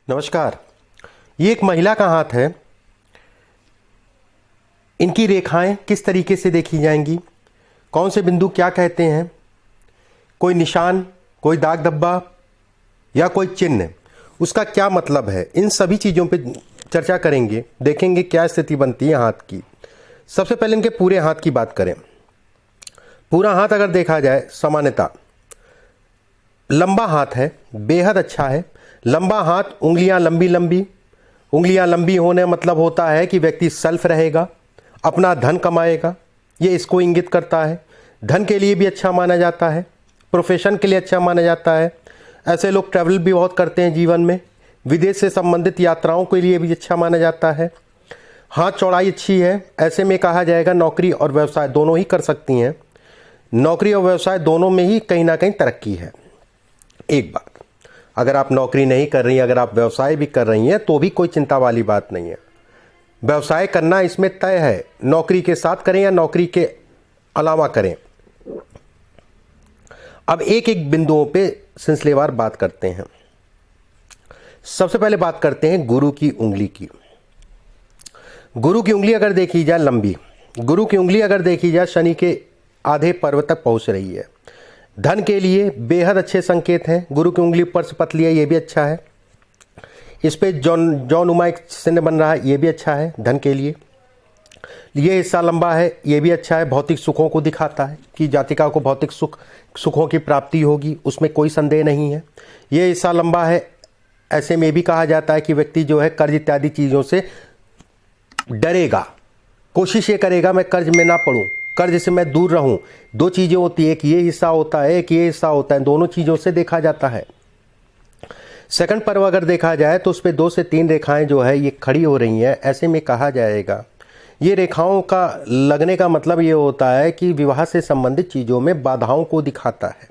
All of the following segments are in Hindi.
नमस्कार। ये एक महिला का हाथ है। इनकी रेखाएं किस तरीके से देखी जाएंगी, कौन से बिंदु क्या कहते हैं, कोई निशान, कोई दाग धब्बा या कोई चिन्ह, उसका क्या मतलब है, इन सभी चीज़ों पे चर्चा करेंगे। देखेंगे क्या स्थिति बनती है हाथ की। सबसे पहले इनके पूरे हाथ की बात करें। पूरा हाथ अगर देखा जाए, सामान्यतः लंबा हाथ है, बेहद अच्छा है। लंबा हाथ, उंगलियां लंबी लंबी। उंगलियां लंबी होने मतलब होता है कि व्यक्ति सेल्फ रहेगा, अपना धन कमाएगा, ये इसको इंगित करता है। धन के लिए भी अच्छा माना जाता है, प्रोफेशन के लिए अच्छा माना जाता है। ऐसे लोग ट्रैवल भी बहुत करते हैं जीवन में, विदेश से संबंधित यात्राओं के लिए भी अच्छा माना जाता है। हाथ चौड़ाई अच्छी है, ऐसे में कहा जाएगा नौकरी और व्यवसाय दोनों ही कर सकती हैं। नौकरी और व्यवसाय दोनों में ही कहीं ना कहीं तरक्की है। एक बात, अगर आप नौकरी नहीं कर रही हैं, अगर आप व्यवसाय भी कर रही हैं तो भी कोई चिंता वाली बात नहीं है। व्यवसाय करना इसमें तय है, नौकरी के साथ करें या नौकरी के अलावा करें। अब एक एक बिंदुओं पे सिलसिलेवार बात करते हैं। सबसे पहले बात करते हैं गुरु की उंगली की। गुरु की उंगली अगर देखी जाए लंबी, गुरु की उंगली अगर देखी जाए शनि के आधे पर्व तक पहुंच रही है। धन के लिए बेहद अच्छे संकेत हैं। गुरु की उंगली ऊपर से पतली है, ये भी अच्छा है। इस पे जौनुमा एक चिन्ह बन रहा है, ये भी अच्छा है धन के लिए। ये हिस्सा लंबा है, ये भी अच्छा है, भौतिक सुखों को दिखाता है कि जातिका को भौतिक सुखों की प्राप्ति होगी, उसमें कोई संदेह नहीं है। ये हिस्सा लंबा है, ऐसे में भी कहा जाता है कि व्यक्ति जो है कर्ज इत्यादि चीज़ों से डरेगा, कोशिश ये करेगा मैं कर्ज में ना पड़ूं, कर्ज से मैं दूर रहूं। दो चीज़ें होती है, एक ये हिस्सा होता है, एक ये हिस्सा होता है, दोनों चीज़ों से देखा जाता है। सेकंड पर्व अगर देखा जाए तो उस पर 2 से 3 रेखाएं जो है ये खड़ी हो रही हैं। ऐसे में कहा जाएगा, ये रेखाओं का लगने का मतलब ये होता है कि विवाह से संबंधित चीज़ों में बाधाओं को दिखाता है।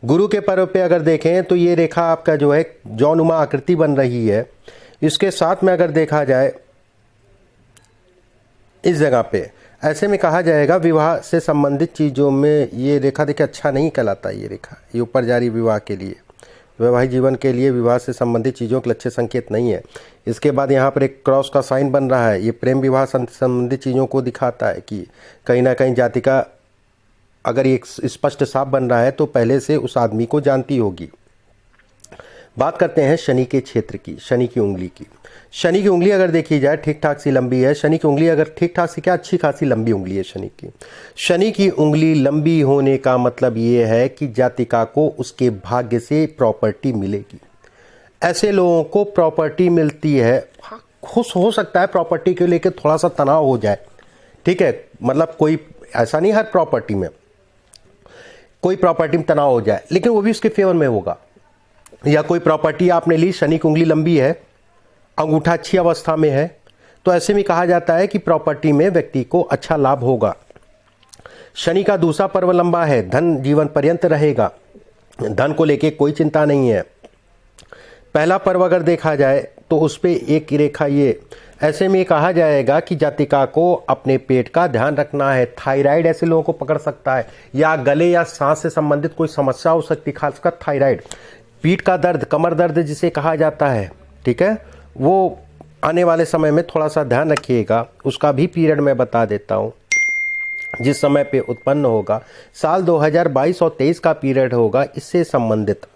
गुरु के पर्व पे अगर देखें तो ये रेखा आपका जो है जौनुमा आकृति बन रही है। इसके साथ में अगर देखा जाए इस जगह पे, ऐसे में कहा जाएगा विवाह से संबंधित चीज़ों में ये रेखा देखिए अच्छा नहीं कहलाता। ये रेखा ये ऊपर जा रही विवाह के लिए, वैवाहिक जीवन के लिए, विवाह से संबंधित चीज़ों के अच्छे संकेत नहीं है। इसके बाद यहाँ पर एक क्रॉस का साइन बन रहा है, ये प्रेम विवाह संबंधित चीज़ों को दिखाता है कि कहीं ना कहीं जातिका अगर ये स्पष्ट साफ बन रहा है तो पहले से उस आदमी को जानती होगी। बात करते हैं शनि के क्षेत्र की, शनि की उंगली की। शनि की उंगली अगर देखी जाए ठीक ठाक सी लंबी है। शनि की उंगली अगर ठीक ठाक सी क्या, अच्छी खासी लंबी उंगली है शनि की। शनि की उंगली लंबी होने का मतलब ये है कि जातिका को उसके भाग्य से प्रॉपर्टी मिलेगी। ऐसे लोगों को प्रॉपर्टी मिलती है, खुश हो सकता है प्रॉपर्टी को लेकर थोड़ा सा तनाव हो जाए, ठीक है, मतलब कोई ऐसा नहीं हर प्रॉपर्टी में, कोई प्रॉपर्टी में तनाव हो जाए, लेकिन वो भी उसके फेवर में होगा। या कोई प्रॉपर्टी आपने ली, शनि की उंगली लंबी है, अंगूठा अच्छी अवस्था में है, तो ऐसे में कहा जाता है कि प्रॉपर्टी में व्यक्ति को अच्छा लाभ होगा। शनि का दूसरा पर्व लंबा है, धन जीवन पर्यंत रहेगा, धन को लेके कोई चिंता नहीं है। पहला पर्व अगर देखा जाए तो उस पर एक रेखा ये, ऐसे में कहा जाएगा कि जातिका को अपने पेट का ध्यान रखना है। थायराइड ऐसे लोगों को पकड़ सकता है, या गले या सांस से संबंधित कोई समस्या हो सकती है, खासकर थायराइड। पीठ का दर्द, कमर दर्द जिसे कहा जाता है, ठीक है, वो आने वाले समय में थोड़ा सा ध्यान रखिएगा। उसका भी पीरियड मैं बता देता हूँ जिस समय पे उत्पन्न होगा। साल 2022 और 23 का पीरियड होगा इससे संबंधित।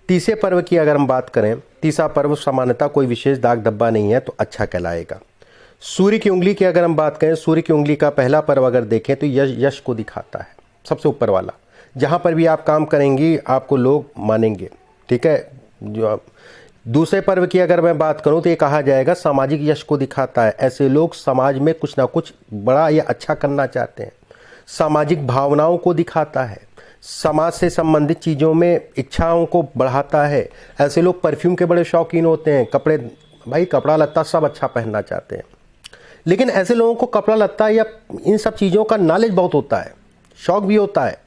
तीसरे पर्व की अगर हम बात करें, तीसरा पर्व सामान्यतः कोई विशेष दाग धब्बा नहीं है तो अच्छा कहलाएगा। सूर्य की उंगली की अगर हम बात करें, सूर्य की उंगली का पहला पर्व अगर देखें तो यश को दिखाता है, सबसे ऊपर वाला। जहाँ पर भी आप काम करेंगी आपको लोग मानेंगे, ठीक है। जो दूसरे पर्व की अगर मैं बात करूं तो ये कहा जाएगा सामाजिक यश को दिखाता है। ऐसे लोग समाज में कुछ ना कुछ बड़ा या अच्छा करना चाहते हैं। सामाजिक भावनाओं को दिखाता है, समाज से संबंधित चीज़ों में इच्छाओं को बढ़ाता है। ऐसे लोग परफ्यूम के बड़े शौकीन होते हैं, कपड़े, भाई कपड़ा लत्ता सब अच्छा पहनना चाहते हैं, लेकिन ऐसे लोगों को कपड़ा लत्ता या इन सब चीज़ों का नॉलेज बहुत होता है, शौक भी होता है।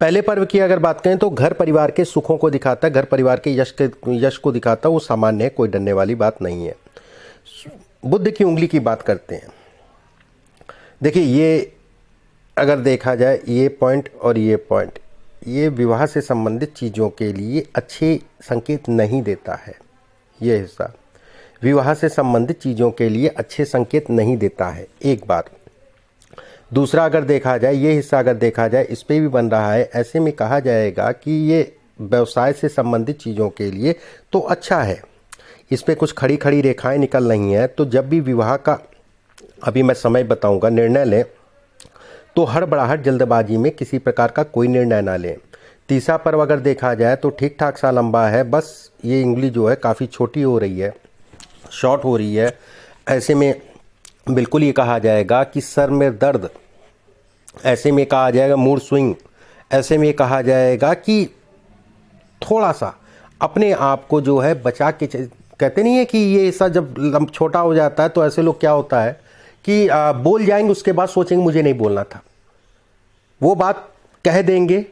पहले पर्व की अगर बात करें तो घर परिवार के सुखों को दिखाता है, घर परिवार के यश को दिखाता है, वो सामान्य है, कोई डरने वाली बात नहीं है। बुध की उंगली की बात करते हैं। देखिए ये अगर देखा जाए, ये पॉइंट और ये पॉइंट, ये विवाह से संबंधित चीज़ों के लिए अच्छे संकेत नहीं देता है। ये हिस्सा विवाह से संबंधित चीज़ों के लिए अच्छे संकेत नहीं देता है, एक बात। दूसरा, अगर देखा जाए ये हिस्सा, अगर देखा जाए इस पे भी बन रहा है, ऐसे में कहा जाएगा कि ये व्यवसाय से संबंधित चीज़ों के लिए तो अच्छा है। इस पे कुछ खड़ी खड़ी रेखाएं निकल रही हैं। तो जब भी विवाह का, अभी मैं समय बताऊंगा, निर्णय लें तो हड़बड़ाहट जल्दबाजी में किसी प्रकार का कोई निर्णय ना लें। तीसरा पर्व अगर देखा जाए तो ठीक ठाक सा लंबा है, बस ये उंगली जो है काफ़ी छोटी हो रही है, शॉर्ट हो रही है। ऐसे में बिल्कुल ये कहा जाएगा कि सर में दर्द, ऐसे में कहा जाएगा मूड स्विंग, ऐसे में कहा जाएगा कि थोड़ा सा अपने आप को जो है बचा के कहते नहीं है कि ये हिस्सा जब छोटा हो जाता है तो ऐसे लोग क्या होता है कि बोल जाएंगे, उसके बाद सोचेंगे मुझे नहीं बोलना था, वो बात कह देंगे,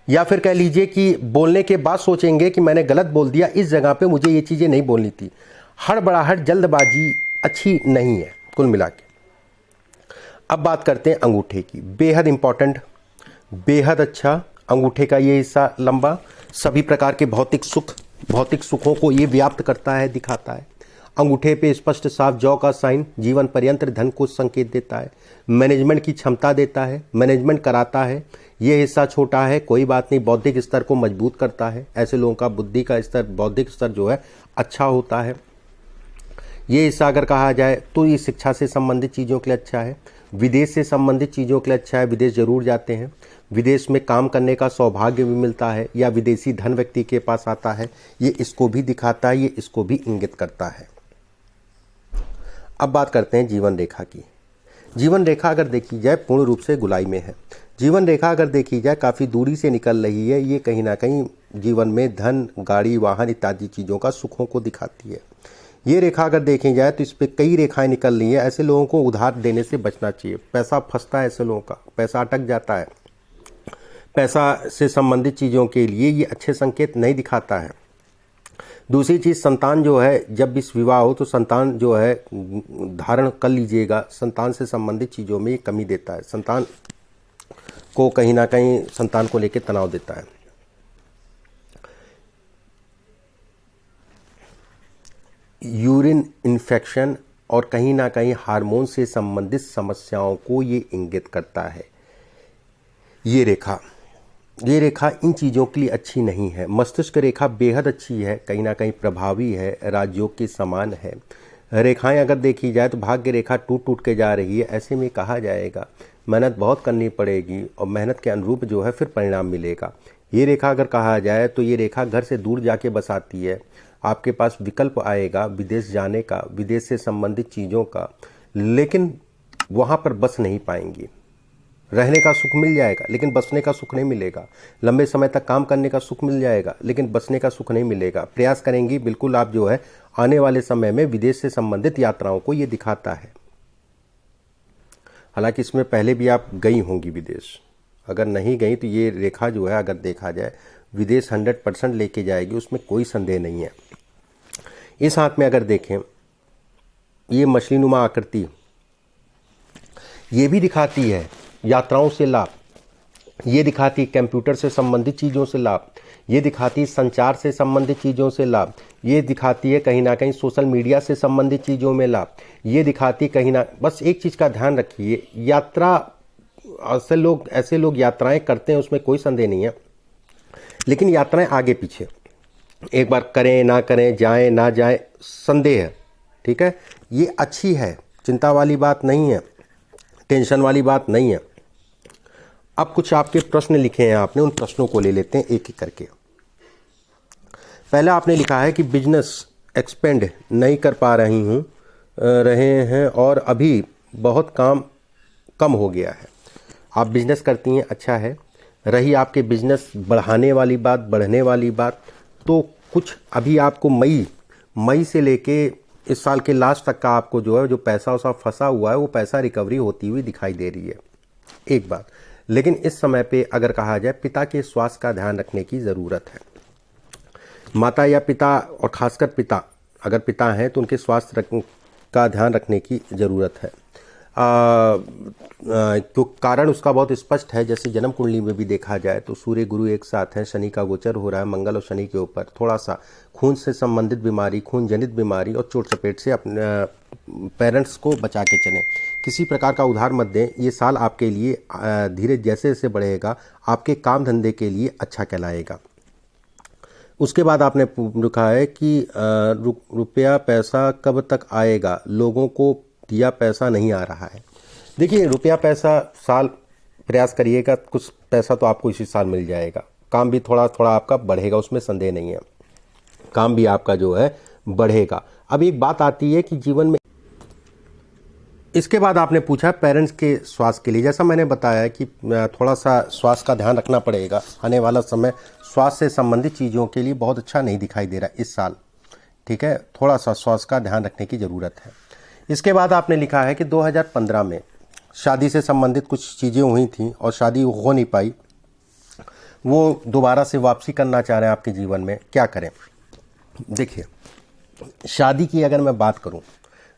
या फिर कह लीजिए कि बोलने के बाद सोचेंगे कि मैंने गलत बोल दिया, इस जगह पे मुझे ये चीज़ें नहीं बोलनी थी। हड़बड़ाहट जल्दबाजी अच्छी नहीं है कुल मिला के। अब बात करते हैं अंगूठे की, बेहद इंपॉर्टेंट, बेहद अच्छा। अंगूठे का ये हिस्सा लंबा सभी प्रकार के भौतिक सुखों को ये व्याप्त करता है, दिखाता है। अंगूठे पे स्पष्ट साफ जौ का साइन जीवन पर्यंत धन को संकेत देता है, मैनेजमेंट की क्षमता देता है, मैनेजमेंट कराता है। ये हिस्सा छोटा है, कोई बात नहीं, बौद्धिक स्तर को मजबूत करता है। ऐसे लोगों का बुद्धि का स्तर, बौद्धिक स्तर जो है अच्छा होता है। ये हिस्सा अगर कहा जाए तो ये शिक्षा से संबंधित चीज़ों के लिए अच्छा है, विदेश से संबंधित चीज़ों के लिए अच्छा है, विदेश जरूर जाते हैं, विदेश में काम करने का सौभाग्य भी मिलता है, या विदेशी धन व्यक्ति के पास आता है, ये इसको भी दिखाता है, ये इसको भी इंगित करता है। अब बात करते हैं जीवन रेखा की। जीवन रेखा अगर देखी जाए पूर्ण रूप से गुलाई में है। जीवन रेखा अगर देखी जाए काफ़ी दूरी से निकल रही है, ये कहीं ना कहीं जीवन में धन, गाड़ी, वाहन इत्यादि चीज़ों का सुखों को दिखाती है। ये रेखा अगर देखी जाए तो इस पर कई रेखाएं निकल रही हैं। ऐसे लोगों को उधार देने से बचना चाहिए, पैसा फंसता है, ऐसे लोगों का पैसा अटक जाता है। पैसा से संबंधित चीज़ों के लिए ये अच्छे संकेत नहीं दिखाता है। दूसरी चीज़, संतान जो है, जब इस विवाह हो तो संतान जो है धारण कर लीजिएगा, संतान से संबंधित चीज़ों में ये कमी देता है, संतान को कहीं ना कहीं संतान को लेकर तनाव देता है। यूरिन इन्फेक्शन और कहीं ना कहीं हार्मोन से संबंधित समस्याओं को ये इंगित करता है। ये रेखा इन चीज़ों के लिए अच्छी नहीं है। मस्तिष्क रेखा बेहद अच्छी है, कहीं ना कहीं प्रभावी है, राजयोग के समान है। रेखाएं अगर देखी जाए तो भाग्य रेखा टूट टूट के जा रही है। ऐसे में कहा जाएगा मेहनत बहुत करनी पड़ेगी और मेहनत के अनुरूप जो है फिर परिणाम मिलेगा। ये रेखा अगर कहा जाए तो ये रेखा घर से दूर जाके बसाती है। आपके पास विकल्प आएगा विदेश जाने का, विदेश से संबंधित चीज़ों का, लेकिन वहाँ पर बस नहीं पाएंगी। रहने का सुख मिल जाएगा लेकिन बसने का सुख नहीं मिलेगा। लंबे समय तक काम करने का सुख मिल जाएगा लेकिन बसने का सुख नहीं मिलेगा। प्रयास करेंगी बिल्कुल आप जो है आने वाले समय में विदेश से संबंधित यात्राओं को ये दिखाता है। हालांकि इसमें पहले भी आप गई होंगी विदेश, अगर नहीं गई तो ये रेखा जो है अगर देखा जाए विदेश 100% लेके जाएगी, उसमें कोई संदेह नहीं है। इस हाथ में अगर देखें ये मछलीनुमा आकृति, ये भी दिखाती है यात्राओं से लाभ, ये दिखाती कंप्यूटर से संबंधित चीज़ों से लाभ, ये दिखाती संचार से संबंधित चीज़ों से लाभ, ये दिखाती है कहीं ना कहीं सोशल मीडिया से संबंधित चीज़ों में लाभ, ये दिखाती कहीं ना, बस एक चीज़ का ध्यान रखिए, यात्रा ऐसे लोग यात्राएं करते हैं, उसमें कोई संदेह नहीं है, लेकिन यात्राएं आगे पीछे, एक बार करें ना करें, जाएं ना जाएं, संदेह है। ठीक है, ये अच्छी है, चिंता वाली बात नहीं है, टेंशन वाली बात नहीं है। अब कुछ आपके प्रश्न लिखे हैं आपने, उन प्रश्नों को ले लेते हैं एक एक करके। पहला आपने लिखा है कि बिजनेस एक्सपेंड नहीं कर पा रहे हैं और अभी बहुत काम कम हो गया है। आप बिजनेस करती हैं, अच्छा है। रही आपके बिजनेस बढ़ाने वाली बात, बढ़ने वाली बात, तो कुछ अभी आपको मई से लेके इस साल के लास्ट तक का आपको जो है जो पैसा वसा फंसा हुआ है वो पैसा रिकवरी होती हुई दिखाई दे रही है, एक बात। लेकिन इस समय पे अगर कहा जाए पिता के स्वास्थ्य का ध्यान रखने की ज़रूरत है। माता या पिता, और खासकर पिता, अगर पिता हैं तो उनके स्वास्थ्य का ध्यान रखने की ज़रूरत है। तो कारण उसका बहुत स्पष्ट है। जैसे जन्म कुंडली में भी देखा जाए तो सूर्य गुरु एक साथ हैं, शनि का गोचर हो रहा है मंगल और शनि के ऊपर। थोड़ा सा खून से संबंधित बीमारी, खून जनित बीमारी और चोट चपेट से अपने पेरेंट्स को बचा के चलें। किसी प्रकार का उधार मत दें। ये साल आपके लिए धीरे जैसे जैसे बढ़ेगा आपके काम धंधे के लिए अच्छा कहलाएगा। उसके बाद आपने लिखा है कि रुपया पैसा कब तक आएगा, लोगों को दिया पैसा नहीं आ रहा है। देखिए, रुपया पैसा साल प्रयास करिएगा, कुछ पैसा तो आपको इसी साल मिल जाएगा। काम भी थोड़ा थोड़ा आपका बढ़ेगा, उसमें संदेह नहीं है, काम भी आपका जो है बढ़ेगा। अब एक बात आती है कि जीवन में, इसके बाद आपने पूछा पेरेंट्स के स्वास्थ्य के लिए। जैसा मैंने बताया कि थोड़ा सा स्वास्थ्य का ध्यान रखना पड़ेगा। आने वाला समय स्वास्थ्य से संबंधित चीज़ों के लिए बहुत अच्छा नहीं दिखाई दे रहा इस साल, ठीक है। थोड़ा सा स्वास्थ्य का ध्यान रखने की ज़रूरत है। इसके बाद आपने लिखा है कि 2015 में शादी से संबंधित कुछ चीज़ें हुई थी और शादी हो नहीं पाई, वो दोबारा से वापसी करना चाह रहे हैं आपके जीवन में, क्या करें। देखिए, शादी की अगर मैं बात करूं,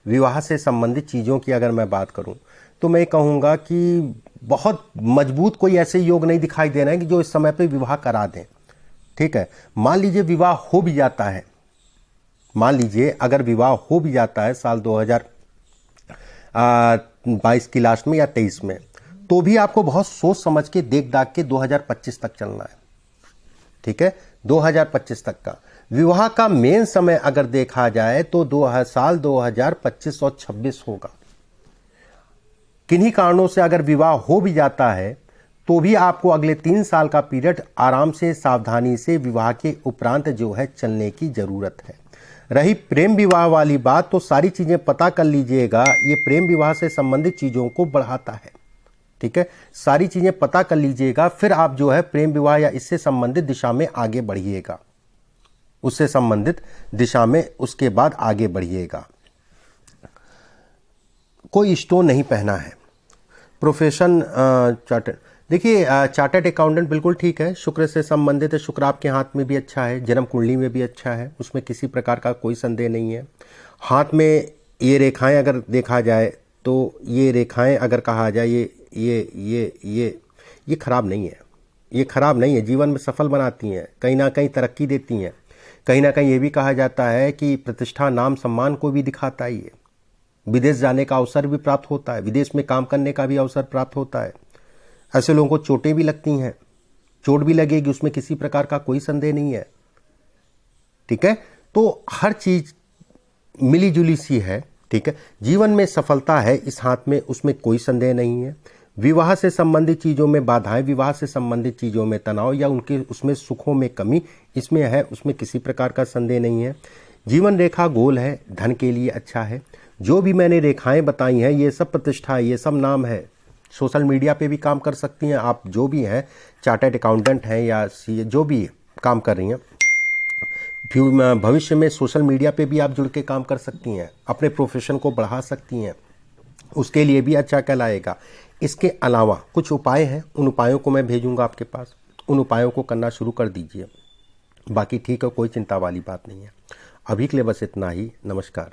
विवाह से संबंधित चीज़ों की अगर मैं बात करूं, तो मैं कहूँगा कि बहुत मजबूत कोई ऐसे योग नहीं दिखाई दे रहे हैं कि जो इस समय पे विवाह करा दें, ठीक है। मान लीजिए विवाह हो भी जाता है, मान लीजिए अगर विवाह हो भी जाता है साल 2022 की लास्ट में या 23 में, तो भी आपको बहुत सोच समझ के देख दाख के 2025 तक चलना है, ठीक है। 2025 तक का विवाह का मेन समय अगर देखा जाए तो साल 2025 और 26 होगा। किन्हीं कारणों से अगर विवाह हो भी जाता है तो भी आपको अगले 3 साल का पीरियड आराम से सावधानी से विवाह के उपरांत जो है चलने की जरूरत है। रही प्रेम विवाह वाली बात, तो सारी चीजें पता कर लीजिएगा, ये प्रेम विवाह से संबंधित चीजों को बढ़ाता है, ठीक है। सारी चीजें पता कर लीजिएगा, फिर आप जो है प्रेम विवाह या इससे संबंधित दिशा में आगे बढ़िएगा, उससे संबंधित दिशा में उसके बाद आगे बढ़िएगा। कोई स्टोन नहीं पहना है। प्रोफेशन चार्टर्ड, देखिए चार्टर्ड अकाउंटेंट बिल्कुल ठीक है, शुक्र से संबंधित है, शुक्र आपके हाथ में भी अच्छा है, जन्म कुंडली में भी अच्छा है, उसमें किसी प्रकार का कोई संदेह नहीं है। हाथ में ये रेखाएं अगर देखा जाए तो ये रेखाएं अगर कहा जाए ये खराब नहीं है, ये खराब नहीं है, जीवन में सफल बनाती हैं, कहीं ना कहीं तरक्की देती हैं। कहीं ना कहीं ये भी कहा जाता है कि प्रतिष्ठा नाम सम्मान को भी दिखाता है। ये विदेश जाने का अवसर भी प्राप्त होता है, विदेश में काम करने का भी अवसर प्राप्त होता है। ऐसे लोगों को चोटें भी लगती हैं, चोट भी लगेगी, उसमें किसी प्रकार का कोई संदेह नहीं है, ठीक है। तो हर चीज मिली जुली सी है, ठीक है। जीवन में सफलता है इस हाथ में, उसमें कोई संदेह नहीं है। विवाह से संबंधित चीजों में बाधाएं, विवाह से संबंधित चीजों में तनाव या उनके उसमें सुखों में कमी इसमें है, उसमें किसी प्रकार का संदेह नहीं है। जीवन रेखा गोल है, धन के लिए अच्छा है। जो भी मैंने रेखाएं बताई हैं ये सब प्रतिष्ठा है, ये सब नाम है। सोशल मीडिया पे भी काम कर सकती हैं आप, जो भी हैं चार्टर्ड अकाउंटेंट हैं या जो भी काम कर रही हैं, भविष्य में सोशल मीडिया पे भी आप जुड़ के काम कर सकती हैं, अपने प्रोफेशन को बढ़ा सकती हैं, उसके लिए भी अच्छा कहलाएगा। इसके अलावा कुछ उपाय हैं, उन उपायों को मैं भेजूंगा आपके पास, उन उपायों को करना शुरू कर दीजिए। बाकी ठीक है, कोई चिंता वाली बात नहीं है। अभी के लिए बस इतना ही। नमस्कार।